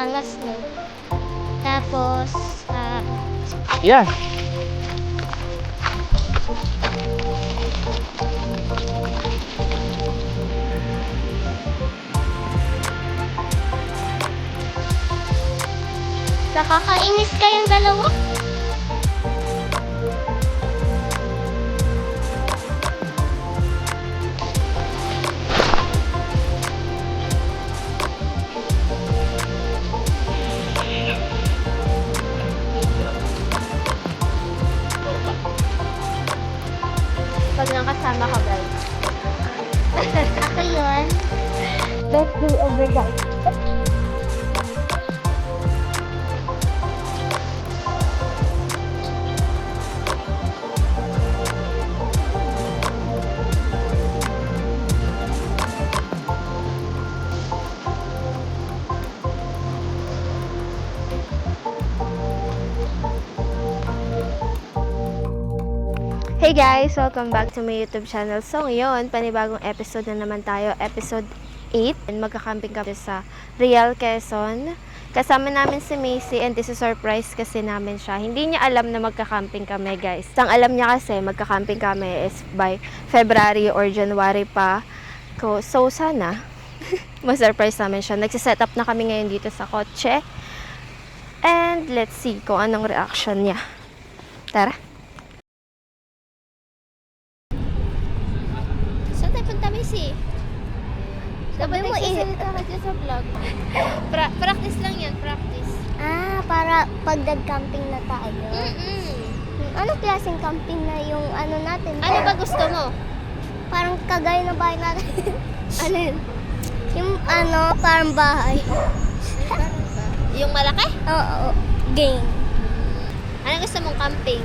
mga snow. Tapos, Yeah. nakakainis kayong dalawa. Pag nakasama ka, guys. Ako yun. Let's do over, guys. Hey guys! Welcome back to my YouTube channel. So ngayon, panibagong episode na naman tayo. Episode 8. And magkakamping kami sa Real, Quezon. Kasama namin si Macy and this is surprise kasi namin siya. Hindi niya alam na magkakamping kami, guys. Ang alam niya kasi magkakamping kami is by February or January pa. So sana, ma-surprise namin siya. Nagsiset up na kami ngayon dito sa kotse. And let's see kung anong reaction niya. Tara! Punta Macy. Sabi mo Nagsasalita ka dyan sa vlog. Practice lang yan, practice. Para pag nag-camping na tayo. Ano klaseng camping na yung ano natin? Ano ba gusto mo? Parang kagaya ng bahay natin. Ano yun? Yung ano, parang bahay. Yung malaki? Oo. Game. Ano gusto mong camping?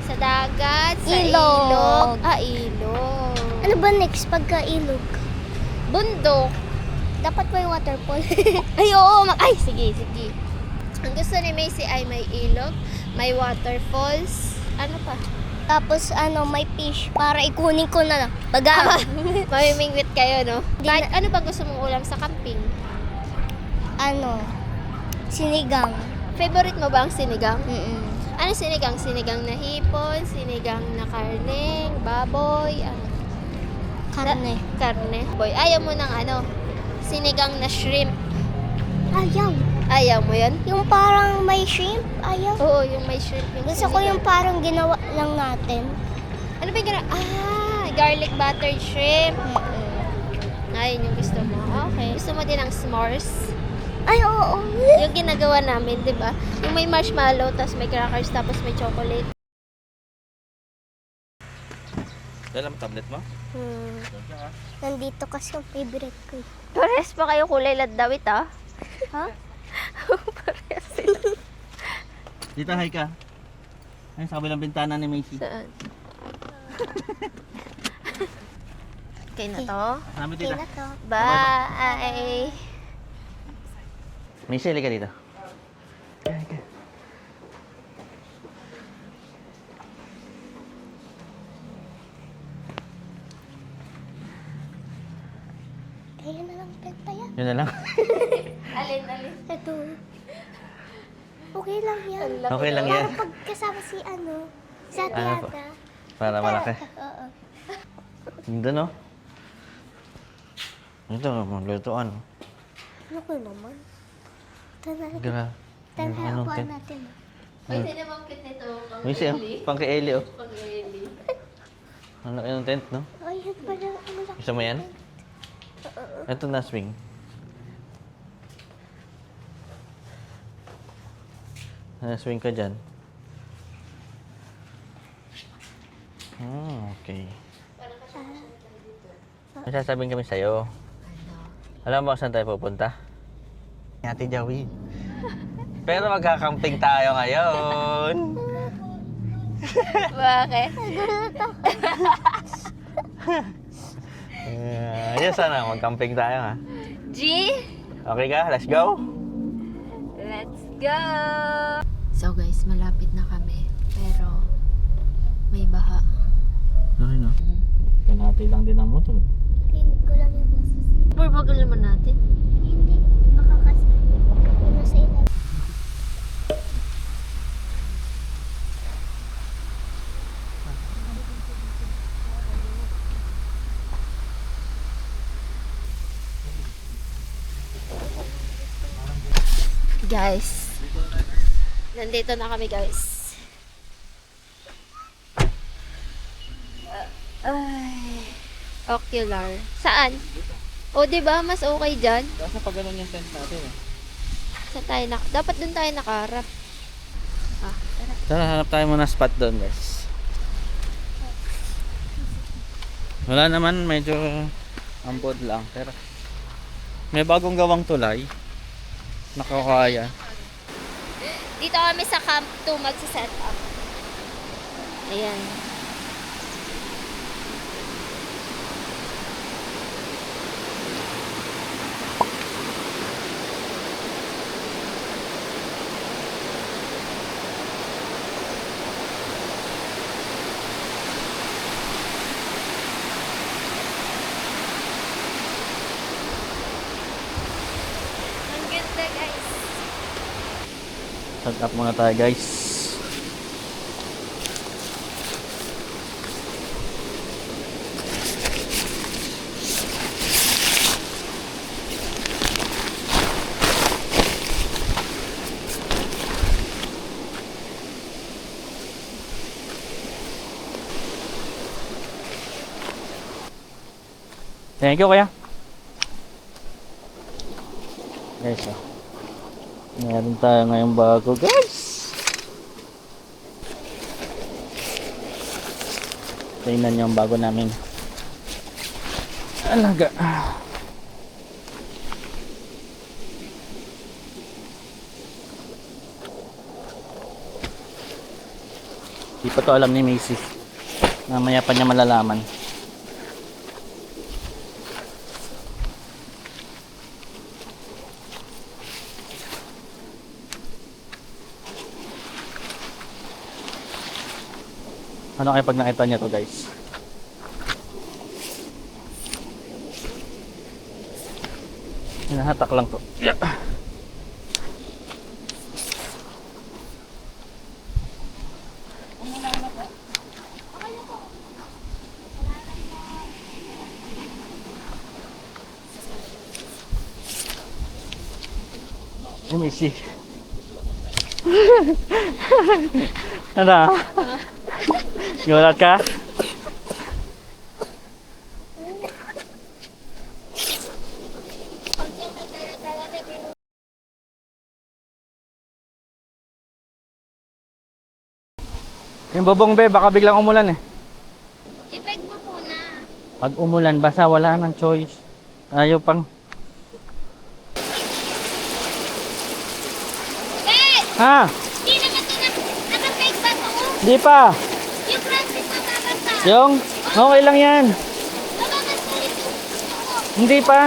Sa dagat? Sa Ilog. Ilog. Ano ba next pagka ilog? Bundok. Dapat may waterfall. Ay, oo. Ay, sige. Ang gusto ni Macy ay may ilog, may waterfalls. Ano pa? Tapos ano, may fish. Para ikunin ko na lang. Baga. Mamimingwit kayo, no? Di Kahit ano ba gusto mong ulam sa camping? ano, sinigang. Favorite mo ba ang sinigang? Ano sinigang? Sinigang na hipon, sinigang na karne, baboy, Karne. karne. Boy, ayaw mo ng sinigang na shrimp. Ayaw. Ayaw mo yun? Yung parang may shrimp. Ayaw. Oo, yung may shrimp. Yung Gusto ko yung sinigang. parang ginawa lang natin. Ano ba yung garlic buttered shrimp. Ayun yung gusto mo. Okay. Gusto mo din ng s'mores? Ay, oo. Yung ginagawa namin, di ba? Yung may marshmallow, tapos may crackers, tapos may chocolate. Dala mo tablet mo? Nandito kasi ang favorite ko. Pares pa kayo kulay ladawit, Ha? Pares sila. Dito, hi ka. Ay, sa kabilang bintana ni Macy. Saan? Okay na to? Sabi Okay dito. na to. Bye! Macy, halika dito. Hi ka. Ayun na lang penta yan. Yun na lang. Alin? Ito. Okay lang yan. Okay lang yan. Para pag kasama si sa Ano po? tiyata. Para malaki. Oo. Hindi, no? Ito, maglutuan. Ano ko naman? Tara. Gra. Tara, Anong upuan tent? natin. Pwede naman kit nito. Macy, pang kay Ellie, oh. Pang-eli. Ang laki ng tent, no? Ayun pala. Malaki. Gusto mo yan? Ito na swing. Swing ka dyan. Okay. May sasabihin kami sa'yo. Alam mo saan tayo pupunta? Ate Jawi. Pero magkakamping tayo ngayon. Bakit? Ayun sana, magkamping tayo ha. G? Okay ka? Let's go! Let's go! So guys, malapit na kami. Pero may baha. Okay no? Kanati lang din ang motor. Kinig ko lang yung boses. Purbagal naman natin. Hindi. Baka kasi. Ano sa ina Guys. Nandito na kami, guys. Ay. Ocular. Saan? O, diba? Mas okay dyan. Kasi pag ganun yung tent natin eh. Sa tayo dapat dun tayo nakaharap. Ah, tara. Tara, hanap tayo muna spot doon guys. Wala naman, medyo ampod lang. Pero may bagong gawang tulay. Nakakaya. Dito kami sa Camp 2 magsiset up. Ayan. Ang ganda, guys. Set up muna tayo guys. Thank you kuya. Guys, meron tayo ngayong bago guys. Tingnan niyo ang bago namin alaga. Di pa to alam ni Macy. Mamaya pa niya malalaman. Ano kaya pag nakita niya to guys? Hinahatak lang to. Yeah. Let me see. Ano? Gulat ka? Yung bubong be, baka biglang umulan eh. I-peg mo muna. Pag umulan, basa wala nang choice. Ayaw pang... Eh! Ha? Hindi naman ito naka-peg ba ito? Di pa. Yung Francis na babasa. Yung... Okay lang yan. Bababas ko rin yung gusto ko. Hindi pa.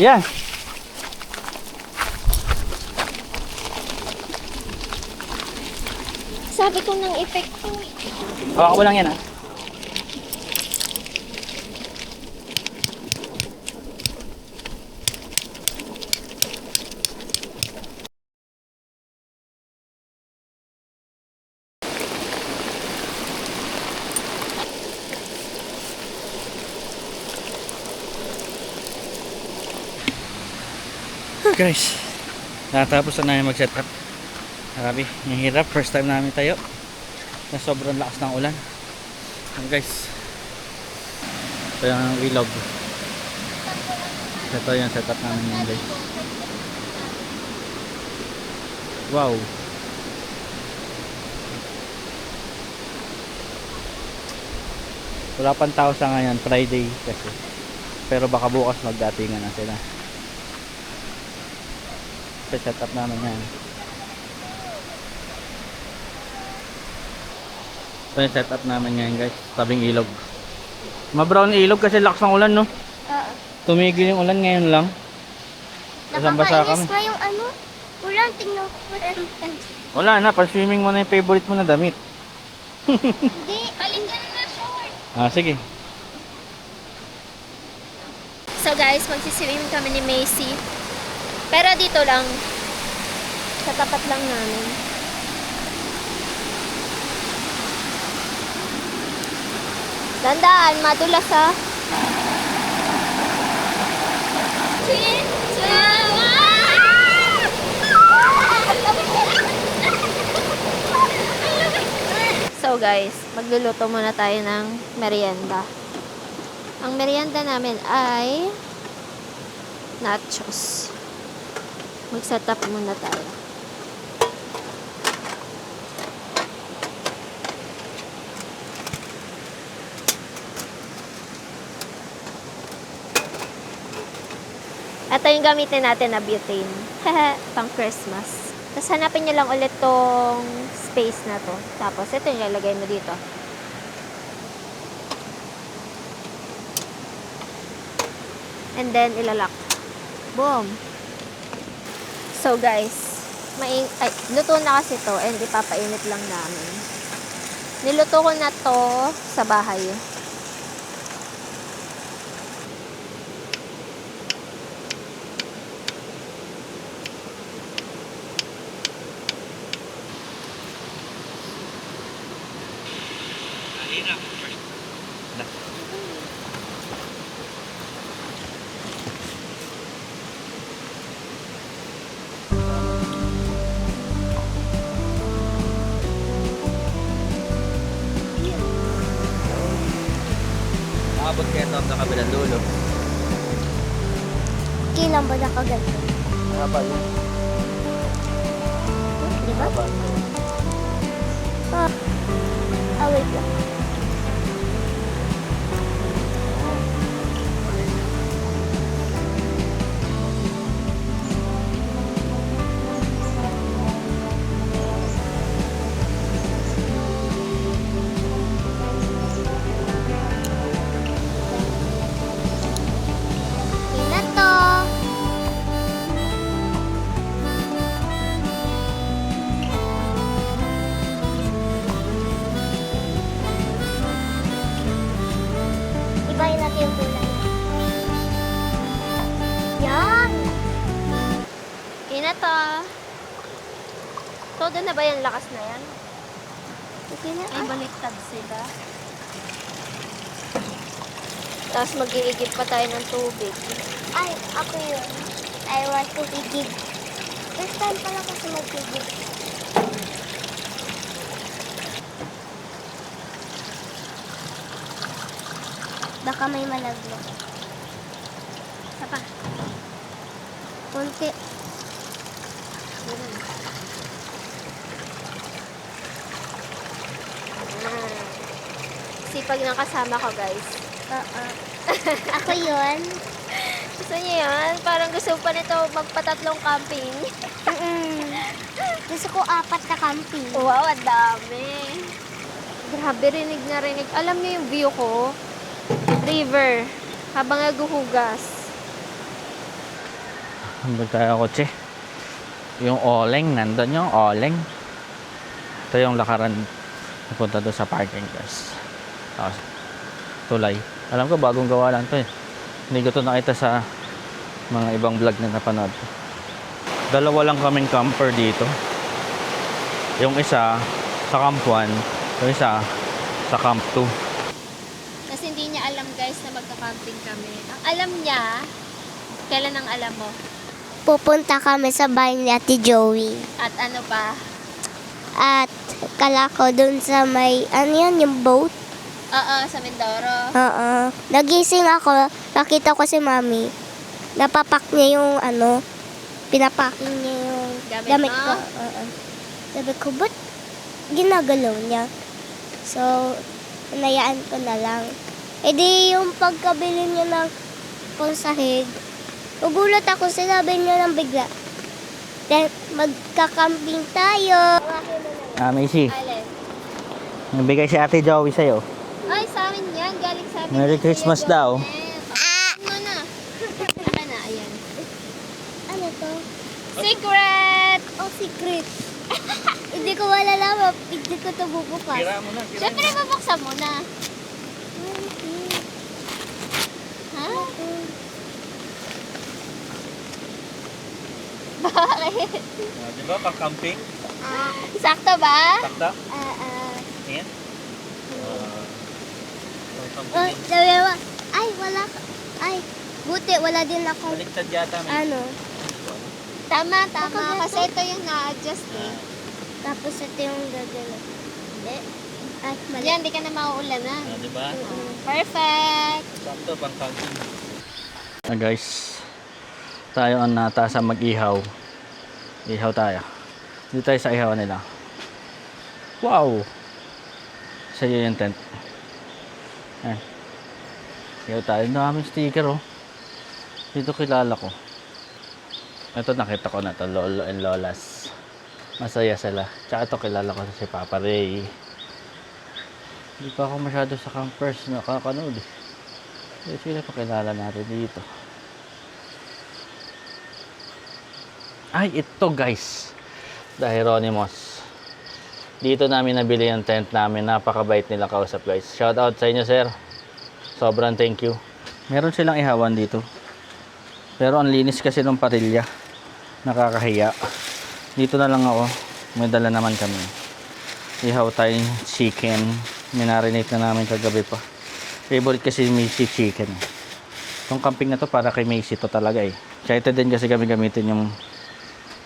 Yan. Sabi ko ng epekto. Hawakan ko lang yan ha. Guys, natapos na namin mag-setup. Grabe, yung hirap. First time namin tayo na sobrang lakas ng ulan. Guys, ito yung ilog. Ito yung setup namin yun guys. Wow. Wala pang tao sa ngayon, Friday kasi. Pero baka bukas magdatingan na sila. Setup namin yan. Ito yung setup namin ngayon guys, tabing ilog. Ma-brown ilog kasi lakas ng ulan no. Tumigil yung ulan ngayon lang. Basang-basa kami. Nakakainis nga yung ano. Ulan, tingnan ko. Wala na, pang swimming mo na yung favorite mo na damit. Hindi. Palingan na short. Sige. So guys, magsiswimming kami ni Macy. Pero dito lang. Sa tapat lang namin. Dandaan, madulas ha. So guys, magluluto muna tayo ng merienda. Ang merienda namin ay nachos. Mag-setup muna tayo. Ito yung gamitin natin na butane. Pang Christmas. Tapos hanapin nyo lang ulit tong space na to. Tapos ito yung lalagay mo dito. And then ilalak. Boom! So guys, luto na kasi to and ipapainit lang namin. Niluto ko na to sa bahay. Abot kaya ito sa kabilang dulo. Kailan ba nakaganto? Haba yun. Di ba? Haba. Wait lang. Ibahin natin yung kulay. Yan! Okay na to. Todo na ba yung lakas na yan? Okay na. Ay, baliktad sila. Tapos mag-iigib pa tayo ng tubig. Ay, ako yun. I want to igib. First time pala kasi mag-igib. Baka may malaglag. Isa pa. Kunti. Sipag ng kasama ko, guys. Ako yun. Gusto niyo yun? Parang gusto pa nito magpatatlong camping. Gusto ko 4 na camping. Wow, ang dami. Grabe, rinig na rinig. Alam niyo yung view ko? River. Habang naguhugas. Hambag tayo kotse. Yung Oleng, nandun yung Oleng. Ito yung lakaran napunta doon sa parking, guys. Tapos, tulay. Alam ko, bagong gawa lang to eh. Hindi ko ito nakita sa mga ibang vlog na napanood. Dalawa lang kaming camper dito. Yung isa sa Camp 1, yung isa sa Camp 2. Kasi hindi niya alam, guys, na magka-camping kami. Ang alam niya, kailan ang alam mo? Pupunta kami sa bahay ni Ate Joey. At ano pa? At kala ko dun sa may, ano yan, yung boat? Oo, sa Mindoro. Oo. Nagising ako, nakita ko si Mami. Napapak niya yung ano, pinapacking niya yung Gamit damit mo? ko. Oo. Sabi ko, ba't ginagalaw niya? So, hinayaan ko na lang. E di yung pagkabili niya ng pangsahig, ugulat ako, sinabi niya lang bigla. Then, magkakamping tayo. Macy, Alin? nabigay si Ate Joey sa'yo. Ay, sa amin yan. Galing sa amin. Merry yan, Christmas Kuya daw. Jonet. Ano na? Ano na, ayan. Ano to? Secret! Oh, secret. Hindi ko malalaman. Hindi ko ito bubukas. Tira mo na, tira Siyempre, mo. mabuksan mo na. Ha? Bakit? Di ba, pang camping? Sakto ba? Takda? Ayan. Pang Oh, camping. dalawa. Ay, wala. Ay, buti. Wala din ako. Baliktad yata. May. Ano? Tama. Ako Kasi ito yung na-adjust eh. Tapos ito yung gagano. Hindi. Ay, mali. Yan, di ka na mauulanan. Di ba? Perfect! Sakto, pang camping. Guys, tayo ang natasa mag-ihaw. Ihaw tayo. Dito tayo sa ihaw nila. Wow! Sa iyo yung tent. Ayan. Ihaw tayo. Ang daming sticker oh. Dito kilala ko. Ito nakita ko na to, Lolo and Lolas. Masaya sila. Tsaka ito kilala ko si Papa Ray. Hindi pa ako masyado sa campers nakakanood eh. Sino pa kilala natin dito? Ay, ito guys. The Hieronymous. Dito namin nabili yung tent namin. Napakabait nila kausap guys. Shout out sa inyo sir. Sobrang thank you. Meron silang ihawan dito. Pero ang linis kasi ng parilya. Nakakahiya. Dito na lang ako. May dala naman kami. Ihaw tayong chicken. Minarinate na namin kagabi pa. Favorite kasi Macy chicken. Itong camping na to para kay Macy to talaga eh. Excited din kasi kami gamitin yung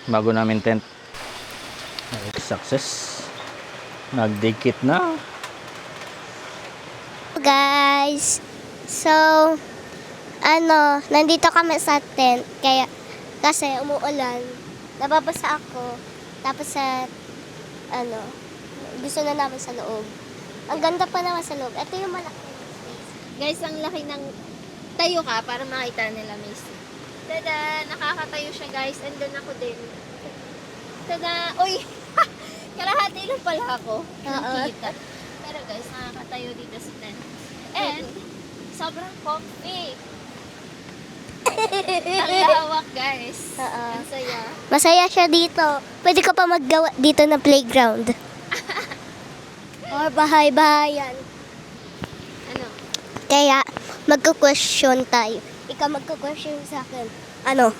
bago namin tent. Success. Nagdikit na. Guys, so, nandito kami sa tent. Kasi umuulan. Nababasa ako. Tapos gusto na namin sa loob. Ang ganda pa naman sa loob. Ito yung malaki. Guys, ang laki ng tayo ka para makita nila, Macy. Tada! Nakakatayo siya, guys. And doon ako din. Tada! Uy! Kalahati lang pala ako. Nakita. Pero guys, nakakatayo dito sa tent. And, sobrang comfy. Ang lawak, guys. Ang saya. Masaya siya dito. Pwede ka pa maggawa dito ng playground. Or bahay-bahayan. Ano? Kaya, magko-question tayo. Ikaw magko-question sa akin. Ano?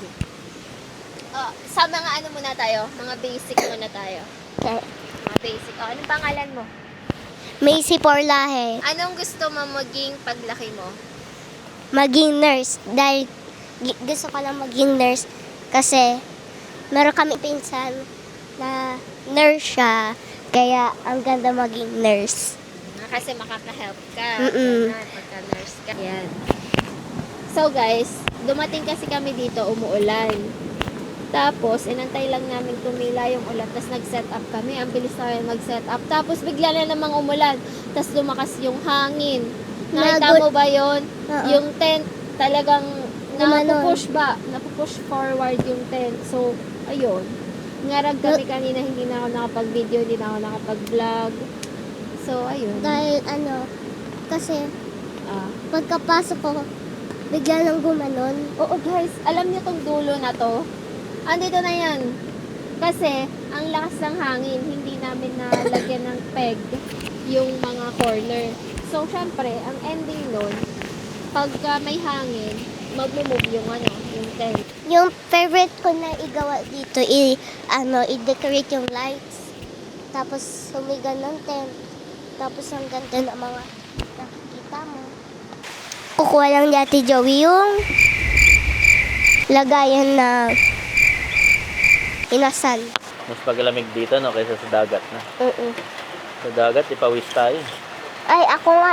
Oh, sa mga ano muna tayo? Mga basic muna tayo. Okay. Mga basic. Oh, anong pangalan mo? Macy Porlahe. Anong gusto mo maging paglaki mo? Maging nurse. Dahil gusto ko lang maging nurse. Kasi, meron kami pinsan na nurse siya. Kaya, ang ganda maging nurse. Kasi makaka-help ka. Mm-mm. Ganun, pagka-nurse ka. Yan. So guys, dumating kasi kami dito, umuulan. Tapos, inantay lang namin tumila yung ulan. Tapos nag-set up kami. Ang bilis namin mag-set up. Tapos bigla na namang umulan. Tapos lumakas yung hangin. Nakita mo ba yun? Oo. Yung tent talagang Gumanon. napupush forward yung tent. So, ayun. Ngarag kami kanina, hindi na ako nakapag-video, hindi na ako nakapag-vlog. So, ayun. Dahil kasi Ah. pagkapasok ko, bigla lang gumanon. Oo guys, alam niyo tong dulo na to? Andito na yan. Kasi, ang lakas ng hangin, hindi namin nalagyan ng peg yung mga corner. So, syempre, ang ending nun, pagka may hangin, mag-move yung yung tent. Yung favorite ko na igawa dito, i-decorate yung lights. Tapos, humiga ng tent. Tapos, ang ganda ng mga nakikita mo. Kukuha lang ni Ate Joey yung lagayan na inasal. Mas paglamig dito no kaysa sa dagat na. Sa dagat ipawis tayo. Ay, ako nga,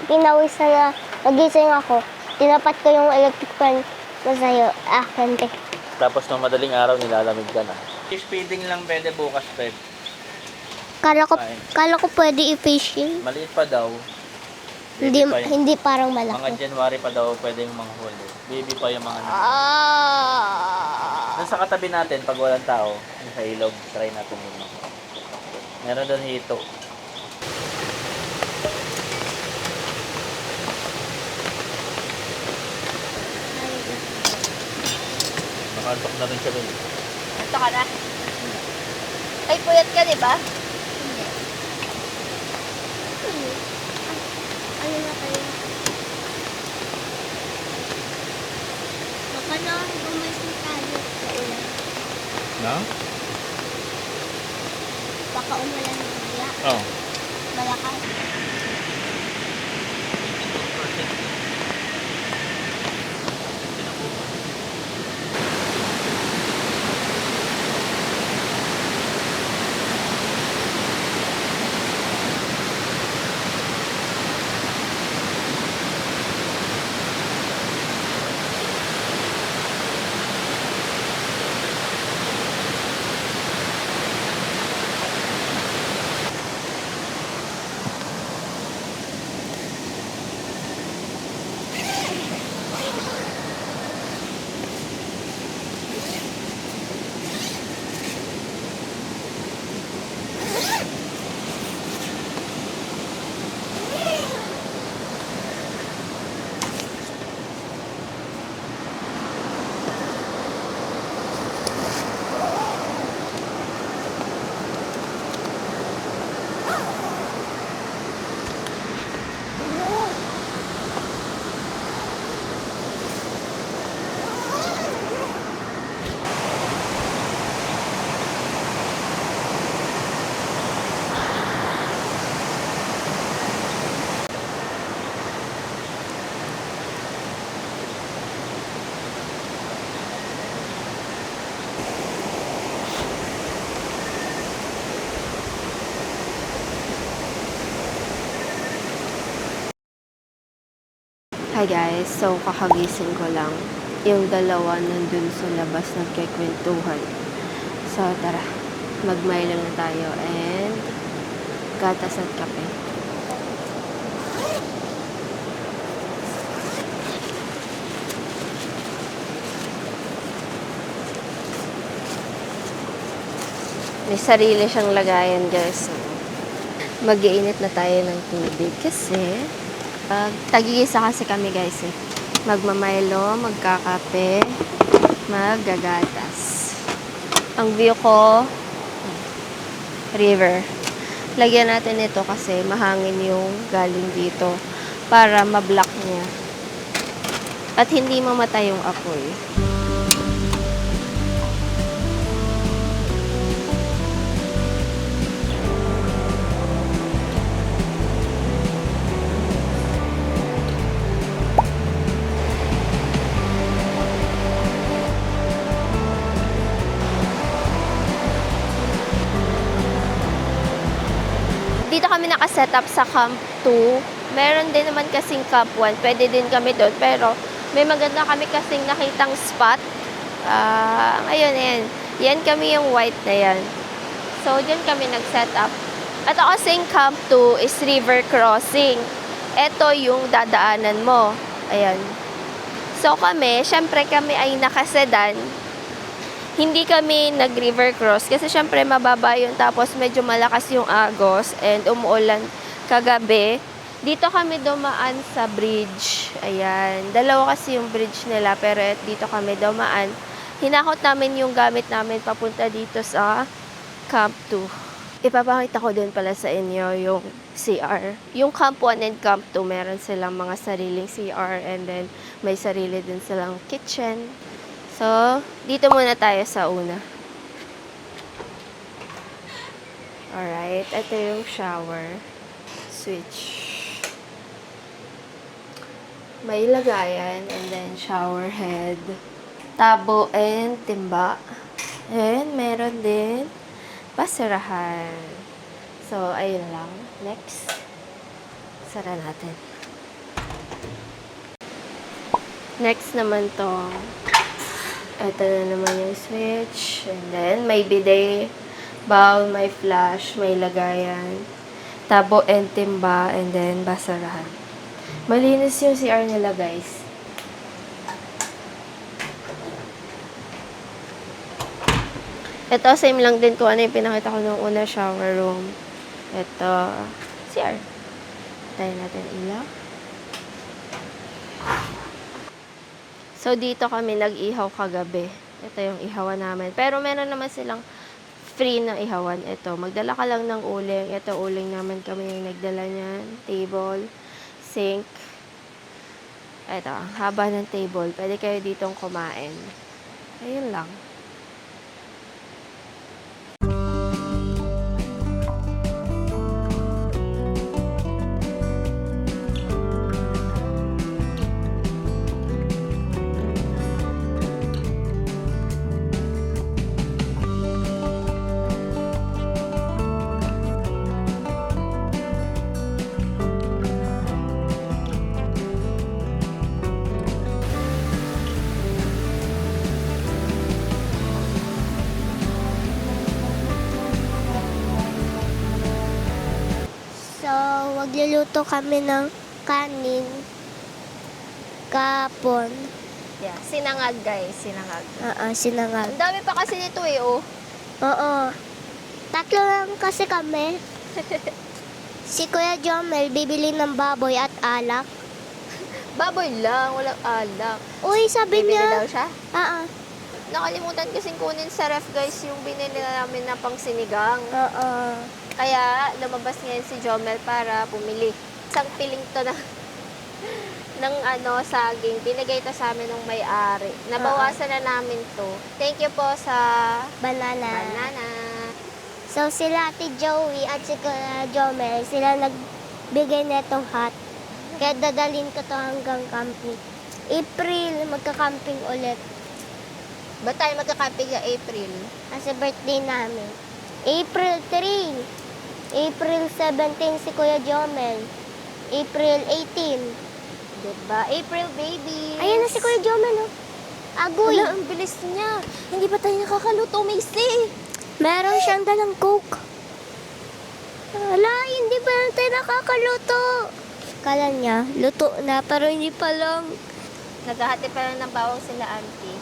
pinawis na nagising ako. Tinapat ko yung electric fan na sa'yo. Akin, te. Tapos nung madaling araw nilalamig ka na. Fish feeding lang pwede bukas pwede. Kala ko pwede i-fishing. Maliit pa daw. Hindi, Baby pa yun. hindi parang Mga malaki. January pa daw pwedeng manghuli. Baby pa yung mga Ah! Doon sa katabi natin, pag walang tao, yung sa ilog, try natin yun. Meron doon hito. Nakantok na rin siya doon. Ito ka na. Ay, puyat ka, di ba? Hindi. Ano na kayo? Baka na gumasing tayo sa ulan. No? Baka umulan ng bigla. Oh. Malakas. Hi guys, so kakagising ko lang. Yung dalawa nandun sa labas nagkikwentuhan. So tara, magmilo na tayo and gatas at kape. May sarili siyang lagayan guys. Mag-iinit na tayo ng tubig kasi tagigisa kasi kami guys eh. Magmamaylo, magkakape, maggagatas. Ang view ko, river. Lagyan natin ito kasi mahangin yung galing dito para ma-block niya. At hindi mamatay yung apoy. Dito kami nakaset up sa Camp 2. Meron din naman kasing Camp 1. Pwede din kami doon. Pero may maganda kami kasing nakitang spot. Ayun, yan. Yan kami yung white na yan. So, dyan kami nag-set up. At ako kasing Camp 2 is river crossing. Ito yung dadaanan mo. Ayan. So, kami, syempre kami ay nakasedan. Hindi kami nag-river cross kasi syempre mababa yun tapos medyo malakas yung agos and umuulan kagabi. Dito kami dumaan sa bridge. Ayan. Dalawa kasi yung bridge nila pero dito kami dumaan. Hinakot namin yung gamit namin papunta dito sa Camp 2. Ipapakita ko din pala sa inyo yung CR. Yung Camp 1 and Camp 2 meron silang mga sariling CR and then may sarili din silang kitchen. So, dito muna tayo sa una. Alright, ito yung shower. Switch. May lagayan and then shower head. Tabo and timba. And meron din basurahan. So, ayun lang. Next. Sara natin. Next naman to. Ito na naman yung switch. And then, may bidet, bowl, may flash, may lagayan, tabo and timba, and then basurahan. Malinis yung CR nila, guys. Ito, same lang din kung ano yung pinakita ko nung una, shower room. Ito, CR. Tayo natin ilaw. So, dito kami nag-ihaw kagabi. Ito yung ihawan namin. Pero meron naman silang free na ihawan. Ito, magdala ka lang ng uling. Ito, uling naman kami yung nagdala niyan. Table, sink. Ito, ang haba ng table. Pwede kayo ditong kumain. Ayun lang. So, magluluto kami ng kanin kapon. Yeah, sinangag guys, sinangag. Sinangag. Ang dami pa kasi nito eh, oh. Oo. Tatlo lang kasi kami. Si Kuya Jomel bibili ng baboy at alak. Baboy lang, walang alak. Uy, sabi Bibili niya. daw siya. Oo. Nakalimutan kasing kunin sa ref guys yung binili namin na pang sinigang. Oo. Kaya lumabas ngayon si Jomel para pumili. Isang piling to na ng saging. Binigay to sa amin ng may-ari. Nabawasan na namin to. Thank you po sa Banana. banana. So, sila Ate Joey at si Kuya Jomel, sila nagbigay netong hot. Kaya dadalhin ko to hanggang camping. April, magka-camping ulit. Ba't tayo magkakamping sa April? Kasi birthday namin. April 3. April 17 si Kuya Jomel. April 18. Diba? April baby. Ayan na si Kuya Jomel, oh. Agoy. Wala, ang bilis niya. Hindi pa tayo nakakaluto, Macy. Meron siyang dalang coke. Wala, hindi pa lang tayo nakakaluto. Kala niya, luto na, pero hindi pa lang. Naghahati pa lang ng bawang sila, auntie.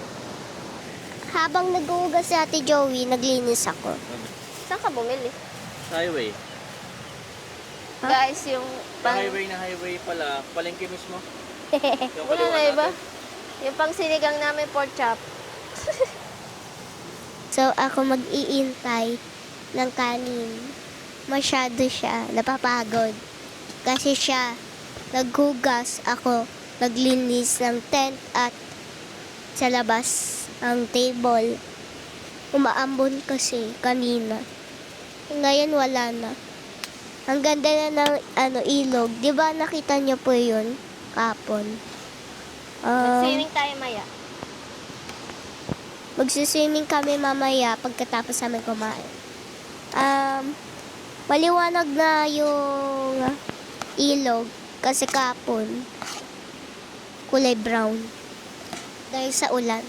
Habang nag-uugas si Ate Joey, naglinis ako. Saan ka bumili? Sa highway. Huh? Guys, yung Sa highway na highway pala, palengke mismo. Yung Wala kaliwa na iba? natin. Yung pang sinigang namin pork chop. So, ako mag-iintay ng kanin. Masyado siya, napapagod. Kasi siya, naghugas, ako, naglinis ng tent at sa labas ang table. Umaambon kasi kanina. Ngayon wala na. Ang ganda na ng ilog. Di ba nakita niyo po yun kapon? Mag-swimming tayo maya. Magsiswimming kami mamaya pagkatapos namin kumain. Maliwanag na yung ilog kasi kapon kulay brown dahil sa ulan.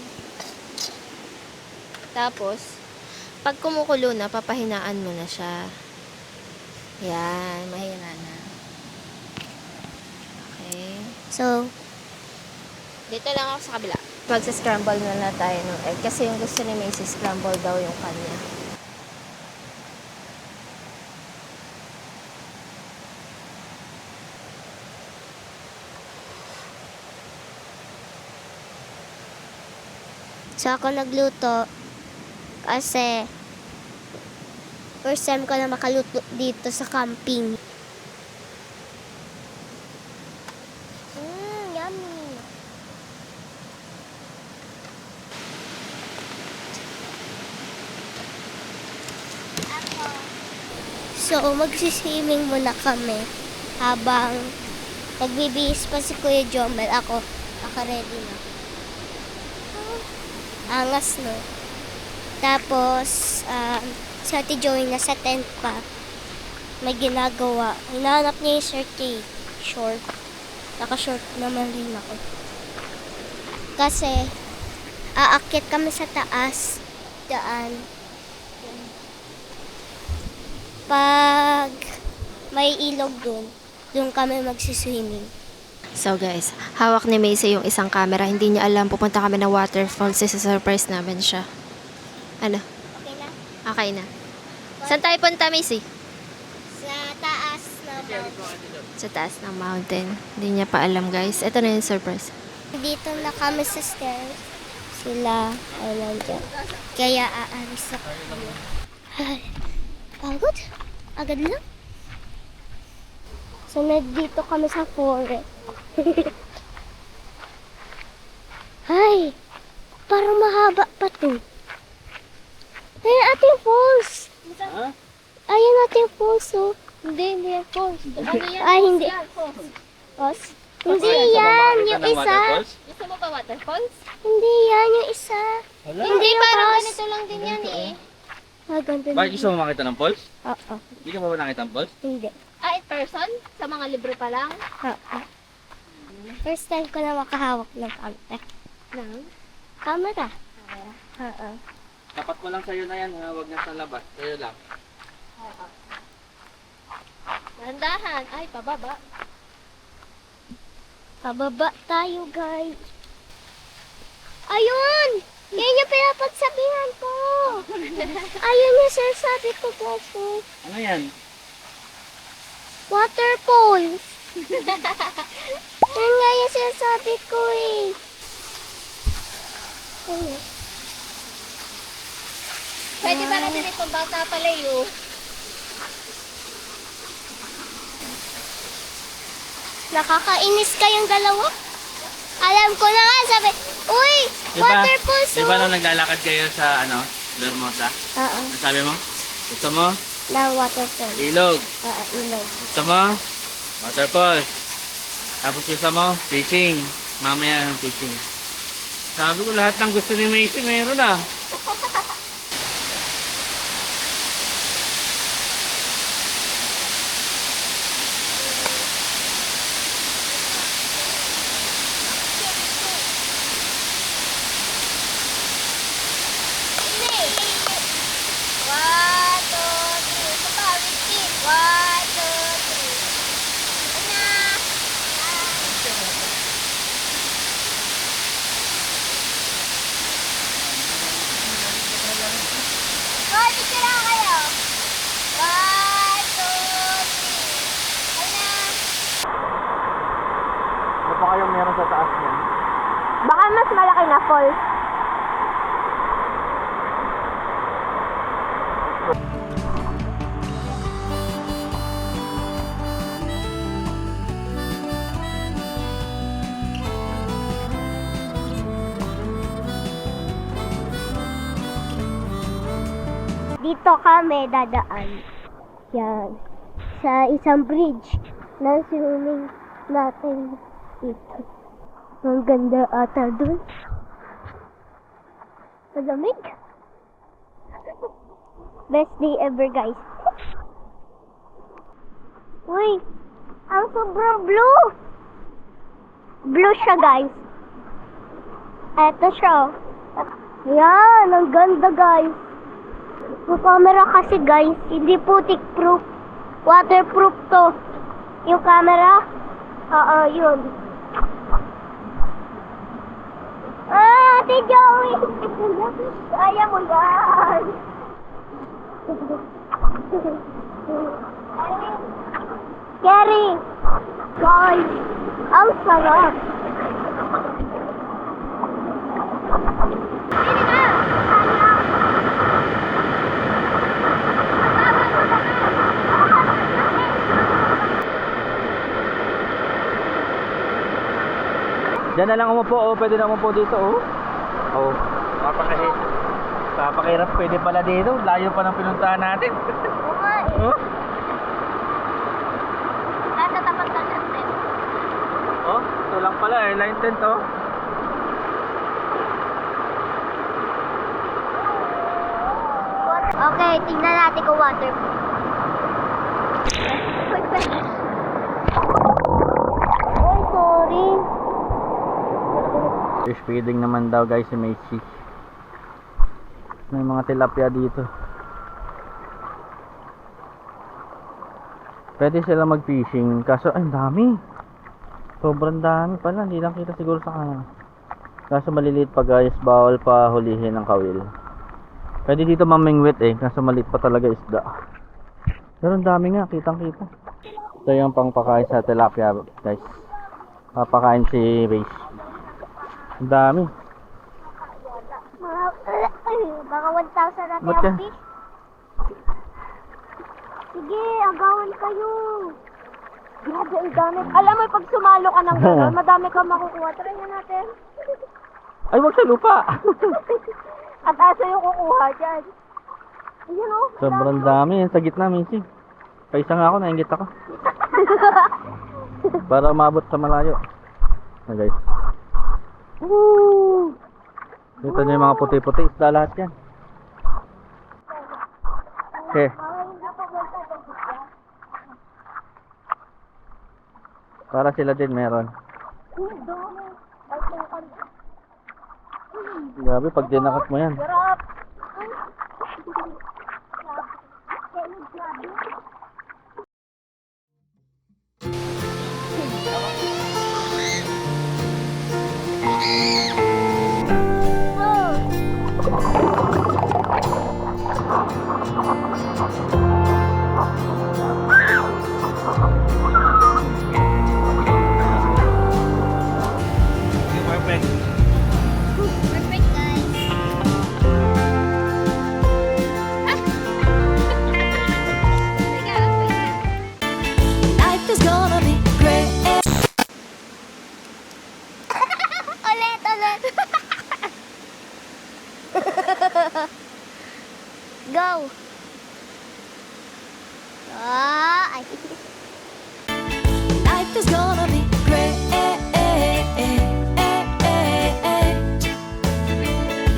Tapos, pag kumukulo na, papahinaan mo na siya. Yan, mahina na. Okay. So, Dito lang ako sa kabila. Magsa-scramble na tayo ng egg. Kasi yung gusto ni Macy, scramble daw yung kanya. so ako nagluto kasi first time ko na makaluto dito sa camping. Yummy. So, magsiswimming muna kami habang nagbibihis pa si Kuya Jomel. Ako, naka-ready na. Angas, no? Tapos, si Ate Joey nasa tent pa. May ginagawa. Hinahanap niya yung shirt eh. Short. Naka-short naman rin ako. Kasi, aakyat kami sa taas. Daan. Pag may ilog doon kami magsiswimming. So guys, hawak ni Macy yung isang camera. Hindi niya alam, pupunta kami ng waterfall. Surprise namin siya. Ano? Okay na? Okay na. Saan tayo punta, Macy? Sa taas na Sa taas ng mountain. Hindi niya pa alam, guys. Ito na yung surprise. Dito na kami sa stairs. Sila ay nandyan. Kaya aalis na kami. Ay, pagod. Agad lang. So, nandito kami sa forest. Ay, parang mahaba pa to. Ayan ating falls. Ha? Ayan ating falls, oh. Hindi yan falls. Ano yan? Ay, hindi. Falls. Falls? Hindi yan, yung isa. Gusto mo ba waterfalls? Hindi yan, yung isa. Wala. Hindi, yung parang falls. ganito lang din yan eh. Ah, ganda Bakit gusto mo makita ng falls? Oo, Hindi ka ba nakita ng falls? hindi. Ah, in person? Sa mga libro pa lang? Oo. First time ko na makahawak ng camera. Nang? Camera? Oo. Tapat mo lang sa'yo na yan, ha? Huwag na sa labas. Sa'yo lang. Dahan-dahan. Ay, pababa. Pababa tayo, guys. Ayun! Yan yung pinapagsabihan ko. Ayun yung sinasabi ko, guys. Oh. Ano yan? Waterfalls. Yan nga yung sinasabi ko eh. Ano? Pwede ba natin itong bata palayo? Nakakainis kayong dalawa? Alam ko na nga, sabi, uy, waterfalls. Di ba nung naglalakad kayo sa, Lormosa? Oo, Ano sabi mo? Gusto mo? na waterfall. Ilog. Oo, ilog. Gusto mo? Waterfall. Tapos gusto mo? Fishing. Mamaya yung fishing. Sabi ko lahat ng gusto ni Macy meron ah. Ano pa kayong meron sa taas niyan? Baka mas malaki na falls. Dito kami dadaan. Yan. Sa isang bridge ng swimming natin dito. Ang ganda ata dun. Malamig. Best day ever, guys. Uy, ang sobrang blue. Blue siya, guys. Eto siya. Yan, ang ganda, guys. Yung camera kasi, guys, hindi putik proof. Waterproof to. Yung camera, yun. Ah, Ate Joey! Kaya mo yan! Gary! Guys, ang sarap! Diyan na lang umupo, oh. Pwede na umupo dito, oh. Oh, papakahirap pwede pala dito. Layo pa ng pinuntahan natin. Oh, Nasa tapat lang natin. oh, ito lang pala, airline tent, oh. Okay, tingnan natin kung waterproof. Oy, sorry. Fish feeding naman daw, guys, si Macy. May mga tilapia dito. Pwede sila mag-fishing, kaso ay dami. Sobrang dami pala, hindi lang kita siguro sa kanila. Kaso maliliit pa, guys, bawal pa hulihin ng kawil. Pwede dito mamingwit eh, kaso maliit pa talaga isda. Pero ang dami nga, kitang-kita. Ito yung pangpakain sa tilapia, guys. Papakain si Race. Ang dami. Baka 1,000 natin Ba't ang yan? fish. Sige, agawan kayo. Grabe, ang dami. Alam mo, pag sumalo ka ng gano'n, madami kang makukuha. Try nga natin. Ay, wag sa lupa. At asa yung kukuha dyan. Ayan o. Sobrang dami. Yan sa gitna, Missy. Paisa nga ako, nainggit ako. Para umabot sa malayo. Na guys. Woo! Dito niyo yung mga puti-puti. Isda lahat yan. Okay. Para sila din meron. Grabe, pag dinakat mo yan. Sarap. Perfect. Perfect, guys. Life is gonna be great. Ulit. Go. Ay. Life is gonna